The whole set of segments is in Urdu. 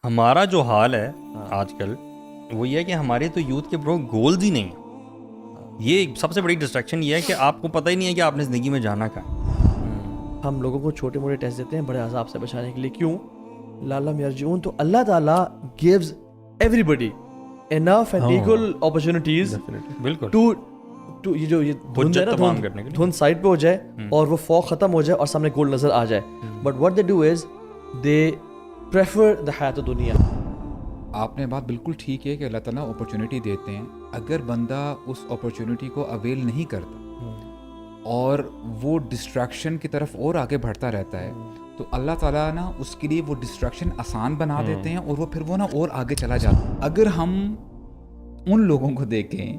ہمارا جو حال ہے آج کل وہ یہ ہے کہ ہمارے تو یوتھ کے برو گولز ہی نہیں ہیں. یہ سب سے بڑی ڈسٹریکشن یہ ہے کہ آپ کو پتہ ہی نہیں ہے کہ آپ نے زندگی میں جانا کہاں. ہم لوگوں کو چھوٹے موٹے ٹیسٹ دیتے ہیں بڑے عذاب سے بچانے کے لیے. کیوں؟ لعلہم یرجعون. تو اللہ تعالیٰ gives everybody enough and equal opportunities بالکل to یہ جو یہ دھند ہے نا دھند سائڈ پہ ہو جائے اور وہ فوق ختم ہو جائے اور سامنے گولڈ نظر آ جائے. But what they do is they prefer the حیات دنیا. آپ نے بات بالکل ٹھیک ہے کہ اللہ تعالیٰ اپرچونیٹی دیتے ہیں. اگر بندہ اس اپرچونیٹی کو اویل نہیں کرتا اور وہ ڈسٹریکشن کی طرف اور آگے بڑھتا رہتا ہے تو اللہ تعالیٰ نا اس کے لیے وہ ڈسٹریکشن آسان بنا دیتے ہیں اور وہ پھر وہ نا اور آگے چلا جاتا ہے. اگر ہم ان لوگوں کو دیکھیں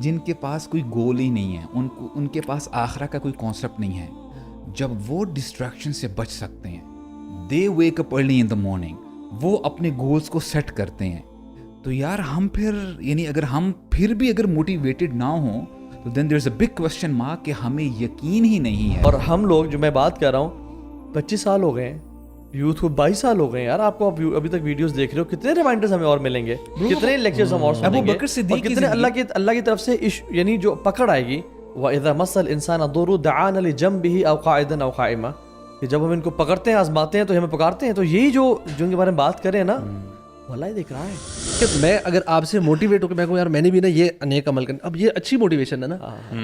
جن کے پاس کوئی گول ہی نہیں ہے, ان کے پاس آخرت کا کوئی کانسیپٹ نہیں ہے, جب وہ ڈسٹریکشن سے بچ سکتے ہیں, they wake up early in the morning, وہ اپنے گولز کو سیٹ کرتے ہیں, تو یار ہم پھر یعنی اگر ہم پھر بھی اگر موٹیویٹڈ نہ ہوں تو دین دیر از اے بگ کوسچن مارک کہ ہمیں یقین ہی نہیں ہے. اور ہم لوگ جو میں بات کر رہا ہوں 25 سال ہو گئے ہیں, یوتھ کو 22 سال ہو گئے ہیں. یار آپ کو ابھی تک ویڈیوز دیکھ رہے ہو, کتنے ریمائنڈرز ہمیں اور ملیں گے, کتنے لیکچرز ہم اور سنیں گے, اور کتنے اللہ کی طرف سے یعنی جو پکڑ آئے گی. وَإِذَا مَسَّ الْإِنسَانَ الضُّرُّ دَعَانَا لِجَنبِهِ أَوْ قَاعِدًا أَوْ قَائِمًا, کہ جب ہم ان کو پکڑتے ہیں آزماتے ہیں تو ہمیں پکارتے ہیں. تو یہی جو ان کے بارے میں بات کریں نا, واللہ دیکھ رہا ہے. میں اگر آپ سے موٹیویٹ ہو کے میں کہوں یار میں نے بھی نا یہ نیک عمل کرنا, اب یہ اچھی موٹیویشن ہے نا,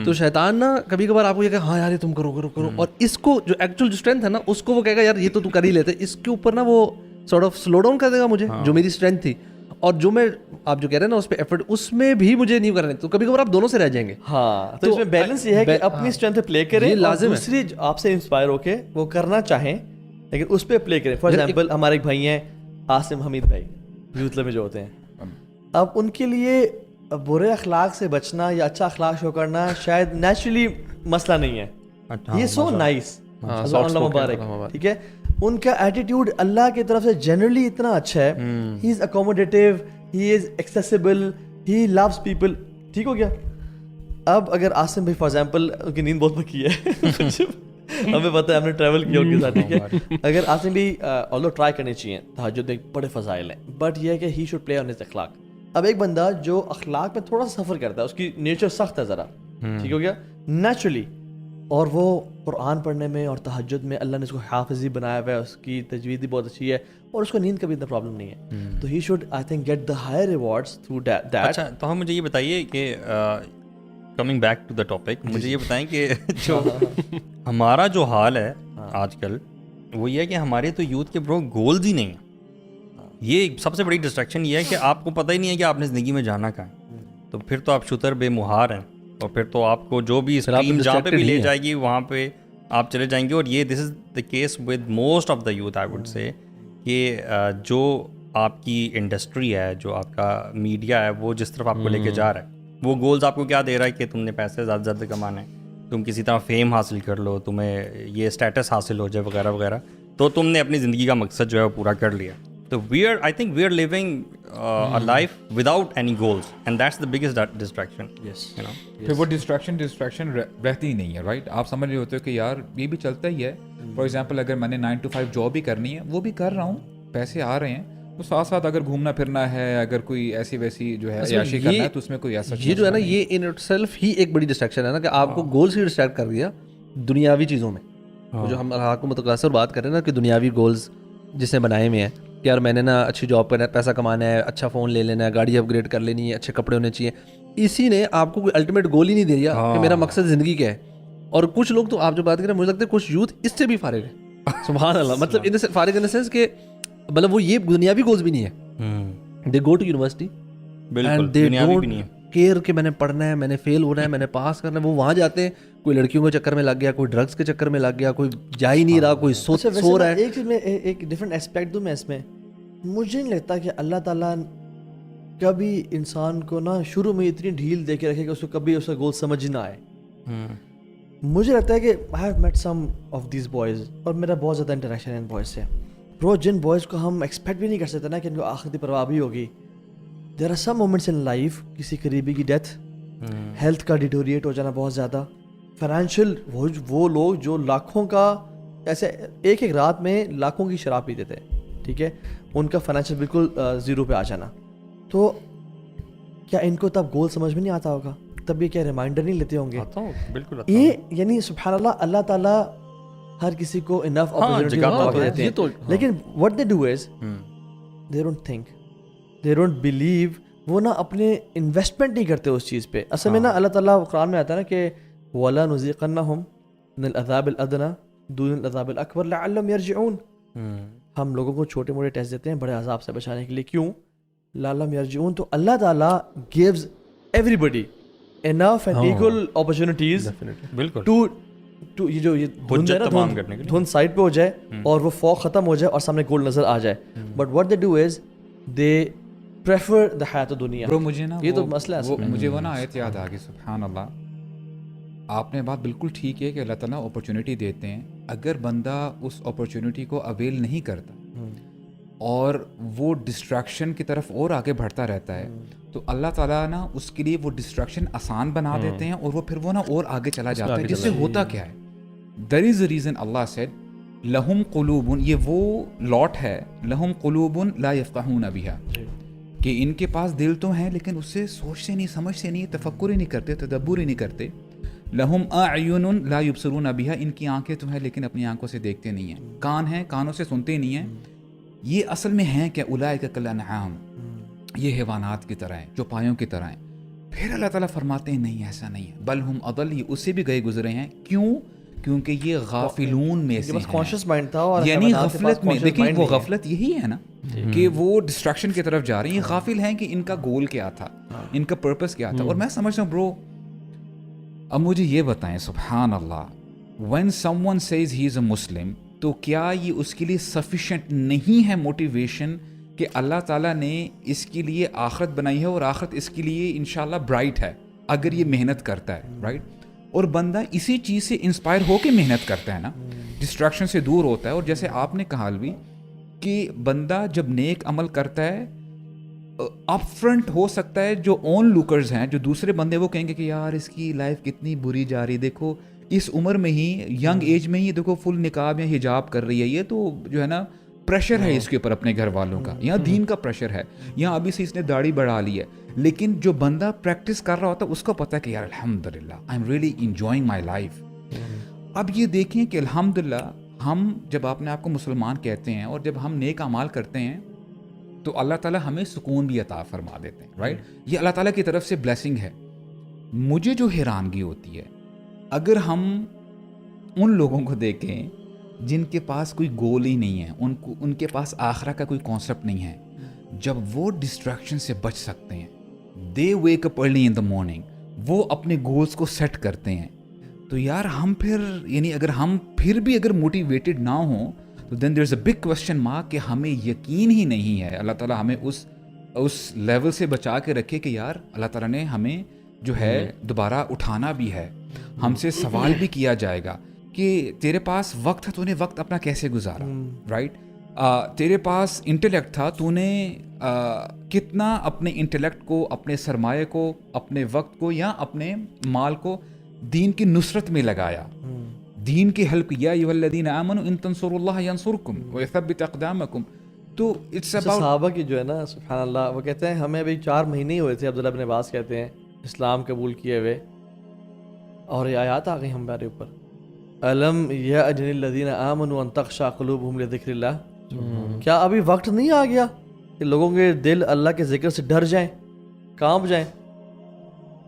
تو شیطان نا کبھی کبھار آپ کو یہ کہ ہاں یار یہ تم کرو کرو کرو, اور اس کو جو ایکچوئل جو اسٹرینتھ ہے نا اس کو وہ کہے گا یار یہ تو تم کر ہی لیتے, اس کے اوپر نا وہ سارٹ آف سلو ڈاؤن کر دے گا مجھے جو میری اسٹرینتھ تھی, اور جو میں آپ جو کہہ رہے ہیں نا اس پہ ایفرٹ اس میں بھی مجھے نہیں کرنے, تو کبھی کبھار آپ دونوں سے رہ جائیں گے. ہاں تو اس میں بیلنس یہ ہے کہ اپنی اسٹرینتھ پہ پلے کریں, لازم دوسری آپ سے انسپائر ہو کے وہ کرنا چاہیں لیکن اس پہ پلے کریں. فار ایگزامپل ہمارے ایک بھائی ہیں عاصم حمید بھائی, یوتھ میں جو ہوتے ہیں, اب ان کے لیے برے اخلاق سے بچنا یا اچھا اخلاق شو کرنا شاید نیچرلی مسئلہ نہیں ہے. یہ سو نائس, اللہ مبارک, ٹھیک ہے. ان کا ایٹیٹیوڈ اللہ کی طرف سے جنرلی اتنا اچھا ہے, ہی از اکوموڈیٹیو, ہی از ایکسیسیبل, ہی لوز پیپل, ٹھیک ہو گیا. اب اگر عاصم بھائی فار ایگزامپل ان کی نیند بہت پکی ہے, ہمیں پتہ ہے ہم نے ٹریول کیا ان کے ساتھ, ٹھیک ہے. اگر عاصم بھی آلدو ٹرائی کرنی چاہیے, تہجد میں بڑے فضائل ہیں, بٹ یہ ہے کہ he should play on his اخلاق. اب ایک بندہ جو اخلاق میں تھوڑا سا سفر کرتا ہے, اس کی نیچر سخت ہے ذرا, ٹھیک ہو گیا نیچرلی, اور وہ قرآن پڑھنے میں اور تہجد میں اللہ نے اس کو حافظی بنایا ہوا ہے, اس کی تجوید بھی بہت اچھی ہے, اور اس کو نیند کا بھی اتنا پرابلم نہیں ہے, تو he should I think get the higher rewards through that. اچھا تو ہم مجھے یہ بتائیے کہ coming back to the topic, مجھے یہ بتائیں کہ جو ہمارا جو حال ہے آج کل وہ یہ ہے کہ ہمارے تو یوتھ کے برو گولز ہی نہیں ہیں. یہ سب سے بڑی ڈسٹریکشن یہ ہے کہ آپ کو پتہ ہی نہیں ہے کہ آپ نے زندگی میں جانا کہاں ہے, تو پھر تو آپ شتر بے مہار ہیں, اور پھر تو آپ کو جو بھی اسٹریم جہاں پہ بھی لے جائے گی وہاں پہ آپ چلے جائیں گے. اور یہ this is the case with most of the youth I would say, کہ جو آپ کی انڈسٹری ہے, جو آپ کا میڈیا ہے, وہ جس طرف آپ کو لے کے جا رہا ہے, وہ گولز آپ کو کیا دے رہا ہے کہ تم نے پیسے زیادہ سے زیادہ کمانے ہیں, تم کسی طرح فیم حاصل کر لو, تمہیں یہ اسٹیٹس حاصل ہو جائے وغیرہ وغیرہ, تو تم نے اپنی زندگی کا مقصد جو ہے وہ پورا کر لیا. تو I think we are living a life without any goals, and that's the biggest distraction. Yes. You know. پھر وہ ڈسٹریکشن رہتی ہی نہیں ہے, رائٹ. آپ سمجھ رہے ہوتے ہو کہ یار یہ بھی چلتا ہی ہے. فار ایگزامپل اگر میں نے 9 to 5 جاب بھی کرنی ہے, وہ بھی کر رہا ہوں, پیسے آ رہے ہیں, تو ساتھ ساتھ اگر گھومنا پھرنا ہے, اگر کوئی ایسی ویسی جو ہے عیاشی کرنا ہے, تو اس میں کوئی ایسا یہ جو ہے نا یہ ان اٹ سیلف ہی ایک بڑی ڈسٹریکشن ہے نا, کہ آپ کو گول سے ڈسٹریکٹ کر دیا دنیاوی چیزوں میں. جو ہم اللہ کو متقاصر بات کر رہے ہیں نا کہ دنیاوی گولز جس نے بنائے ہوئے ہیں کہ یار میں نے نا اچھی جاب کرنا ہے, پیسہ کمانا ہے, اچھا فون لے لینا ہے, گاڑی اپ گریڈ کر لینی ہے, اچھے کپڑے ہونے چاہیے, اسی نے آپ کو کوئی الٹیمیٹ گول ہی نہیں دے دیا کہ میرا مقصد زندگی کیا ہے. اور کچھ لوگ تو آپ جو بات کر رہے ہیں مجھے لگتا ہے کچھ یوتھ اس سے بھی فارغ ہے, سبحان اللہ, مطلب ان سے فارغ ان دا سینس کہ مطلب وہ یہ دنیاوی گولز بھی نہیں ہے. They go to university and they don't care کہ میں نے پڑھنا ہے, میں نے فیل ہونا ہے, میں نے پاس کرنا ہے. وہ وہاں جاتے ہیں, کوئی لڑکیوں کے چکر میں لگ گیا, کوئی ڈرگس کے چکر میں لگ گیا, کوئی جا ہی نہیں رہا, کوئی سو رہا ہے. ایک چیز میں ایک ڈفرینٹ ایسپیکٹ دوں میں اس میں, مجھے نہیں لگتا کہ اللہ تعالیٰ کبھی انسان کو نا شروع میں اتنی ڈھیل دے کے رکھے کہ اس کو کبھی اس کا گول سمجھ نہ آئے. مجھے لگتا ہے کہ I have met some of these boys, اور میرا بہت زیادہ انٹریکشن ہے ان بوائز سے. برو جن بوائز کو ہم ایکسپیکٹ بھی نہیں کر سکتے نا کہ ان کو آخرتی پرواہ بھی ہوگی. There are some moments in life, کسی قریبی کی ڈیتھ, ہیلتھ کا ڈیٹوریٹ ہو جانا بہت زیادہ, فائنینشیل, وہ لوگ جو لاکھوں کا ایسے ایک رات میں لاکھوں کی شراب پیتے تھے, ٹھیک ہے, ان کا فائنینشیل بالکل زیرو پہ آ جانا, تو کیا ان کو تب گول سمجھ میں نہیں آتا ہوگا؟ تب یہ کیا ریمائنڈر نہیں لیتے ہوں گے؟ بالکل. یہ یعنی سبحان اللہ, اللہ تعالیٰ ہر کسی کو انف اپرچونیٹی دیتے ہیں, لیکن what they do is they don't think, they don't believe. وہ نا اپنے انویسٹمنٹ نہیں کرتے اس چیز پہ. اصل میں نا اللہ تعالیٰ قرآن میں آتا ہے نا کہ وَلَا نُذِيقَنَّهُمْ مِنَ الْعَذَابِ الْأَدْنَىٰ دُونَ الْعَذَابِ الْأَكْبَرِ لَعَلَّهُمْ يَرْجِعُونَ. ہم لوگوں کو چھوٹے موٹے ٹیسٹ دیتے ہیں بڑے عذاب سے بچانے کے لیے. کیوں؟ لَعَلَّهُمْ يَرْجِعُونَ. تو اللہ تعالیٰ gives everybody enough and equal opportunities to یہ جو دھند سائڈ پہ ہو جائے اور وہ فوق ختم ہو جائے اور سامنے گولڈ نظر آ جائے. But what they do is they prefer the حیات دنیا. برو مجھے نا یہ تو مسئلہ ہے, مجھے وہ نا آیت یاد آ گئی. سبحان اللہ, آپ نے بات بالکل ٹھیک ہے کہ اللہ تعالیٰ اپرچونیٹی دیتے ہیں. اگر بندہ اس اپرچونیٹی کو اویل نہیں کرتا اور وہ ڈسٹریکشن کی طرف اور آگے بڑھتا رہتا ہے, تو اللہ تعالیٰ نا اس کے لیے وہ ڈسٹریکشن آسان بنا دیتے ہیں اور وہ پھر وہ نا اور آگے چلا جاتا ہے. جس سے ہوتا کیا ہے, دیر از اے ریزن اللہ سیڈ لہم قلوب, یہ وہ لاٹ ہے, لہم قلوب لا یفقہون بہا, کہ ان کے پاس دل تو ہیں لیکن اس سے سوچتے نہیں, سمجھتے نہیں, تفکر ہی نہیں کرتے, تدبر ہی نہیں کرتے. لہم اعین لا یبصرون بہا, ان کی آنکھیں تو ہیں لیکن اپنی آنکھوں سے دیکھتے نہیں ہیں. کان ہیں, کانوں سے سنتے نہیں ہیں. یہ اصل میں ہیں کہ اولئک کالانعام, یہ حیوانات کی طرح ہیں, جو پایوں کی طرح ہیں. پھر اللہ تعالیٰ فرماتے ہیں نہیں ایسا نہیں ہے, بل ہم اضل, یہ اس سے بھی گئے گزرے ہیں. کیوں؟ کیونکہ یہ غافلون میں سے ہیں, یعنی غفلت میں. دیکھیں وہ غفلت یہی ہے نا کہ وہ ڈسٹریکشن کی طرف جا رہے ہیں. یہ غافل ہیں کہ ان کا گول کیا تھا, ان کا پرپس کیا تھا. اور میں سمجھتا ہوں برو, اب مجھے یہ بتائیں سبحان اللہ, when someone says he is a Muslim, تو کیا یہ اس کے لیے سفیشینٹ نہیں ہے موٹیویشن کہ اللہ تعالیٰ نے اس کے لیے آخرت بنائی ہے اور آخرت اس کے لیے انشاءاللہ برائٹ ہے اگر یہ محنت کرتا ہے, رائٹ. اور بندہ اسی چیز سے انسپائر ہو کے محنت کرتا ہے نا, ڈسٹریکشن سے دور ہوتا ہے. اور جیسے آپ نے کہا الوی کہ بندہ جب نیک عمل کرتا ہے, اپ فرنٹ ہو سکتا ہے جو اون لوکرز ہیں, جو دوسرے بندے, وہ کہیں گے کہ یار اس کی لائف کتنی بری جا رہی, دیکھو اس عمر میں ہی, ینگ ایج میں ہی دیکھو فل نقاب یا حجاب کر رہی ہے, یہ تو جو ہے نا پریشر ہے اس کے اوپر اپنے گھر والوں کا, یا دین کا پریشر ہے, یا ابھی سے اس نے داڑھی بڑھا لی ہے. لیکن جو بندہ پریکٹس کر رہا ہوتا ہے اس کو پتہ ہے کہ یار الحمدللہ I am really enjoying my life. اب یہ دیکھیں کہ الحمدللہ ہم جب اپنے آپ کو مسلمان کہتے ہیں اور جب ہم نیک اعمال کرتے ہیں تو اللہ تعالیٰ ہمیں سکون بھی عطا فرما دیتے ہیں, رائٹ. یہ اللہ تعالیٰ کی طرف سے بلیسنگ ہے. مجھے جو حیرانگی ہوتی ہے, اگر ہم ان لوگوں کو دیکھیں جن کے پاس کوئی گول ہی نہیں ہے, ان کے پاس آخرت کا کوئی کانسیپٹ نہیں ہے, جب وہ ڈسٹریکشن سے بچ سکتے ہیں, they wake up early in the morning, وہ اپنے گولز کو سیٹ کرتے ہیں, تو یار ہم پھر یعنی اگر ہم پھر بھی اگر موٹیویٹڈ نہ ہوں تو دین دیر از اے بگ کوسچن مارک کہ ہمیں یقین ہی نہیں ہے. اللہ تعالیٰ ہمیں اس لیول سے بچا کے رکھے کہ یار اللہ تعالیٰ نے ہمیں جو ہے دوبارہ اٹھانا بھی ہے, ہم سے سوال بھی کیا جائے گا کہ تیرے پاس وقت ہے, تو نے وقت اپنا کیسے گزارا, رائٹ. تیرے پاس انٹلیکٹ تھا, تو نے کتنا اپنے انٹلیکٹ کو, اپنے سرمایہ کو, اپنے وقت کو یا اپنے مال کو دین کی نصرت میں لگایا, دین کی ہیلپ. یا ایھا الذین آمنوا ان تنصروا اللہ ینصرکم ویثبت اقدامکم. تو اٹس اباؤٹ صحابہ کی جو ہے نا سبحان اللہ, وہ کہتے ہیں ہمیں ابھی 4 مہینے ہی ہوئے تھے, عبداللہ بن عباس کہتے ہیں, اسلام قبول کیے ہوئے, اور یہ آیات آ گئی ہمارے اوپر, الم یأذن الذین آمنوا ان تخشع قلوبہم لذکر اللہ. کیا ابھی وقت نہیں آ گیا کہ لوگوں کے دل اللہ کے ذکر سے ڈر جائیں, کانپ جائیں؟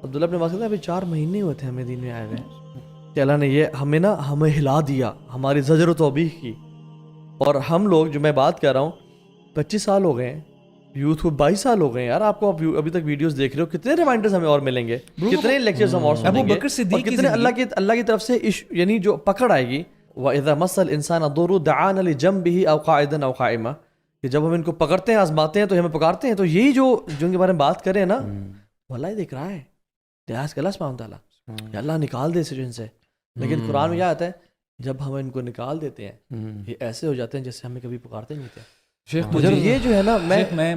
عبداللہ بن عباس کہتے ہیں ابھی 4 مہینے ہوئے تھے ہمیں دین میں آئے ہوئے کہ اللہ نے یہ ہمیں ہلا دیا, ہماری زجر و توبیخ کی. اور ہم لوگ جو میں بات کر رہا ہوں 25 سال ہو گئے ہیں, یوتھ کو 22 سال ہو گئے ہیں. یار آپ کو ابھی تک ویڈیوز دیکھ رہے ہو, کتنے ریمائنڈرز ہمیں اور ملیں گے, کتنے لیکچرز ہم اور سنیں گے, اور کتنے اللہ کی طرف سے یعنی جو پکڑ آئے گی. وَإِذَا مَسَّ الْإِنسَانَ الضُّرُّ دَعَانَا لِجَنبِهِ أَوْ قَاعِدًا أَوْ قَائِمًا, کہ جب ہم ان کو پکڑتے ہیں, آزماتے ہیں, تو ہمیں پکارتے ہیں. تو یہی جو ان کے بارے میں بات کریں نا, وہ اللہ دیکھ رہا ہے, دیاس کا اللہ سبحانہ تعالیٰ, یا اللہ نکال دے اسے ان سے. لیکن قرآن میں کیا آتا ہے, جب ہم ان کو نکال دیتے ہیں یہ ایسے ہو جاتے ہیں جیسے ہمیں کبھی پکارتے نہیں تھے. شیخ یہ جو ہے نا, میں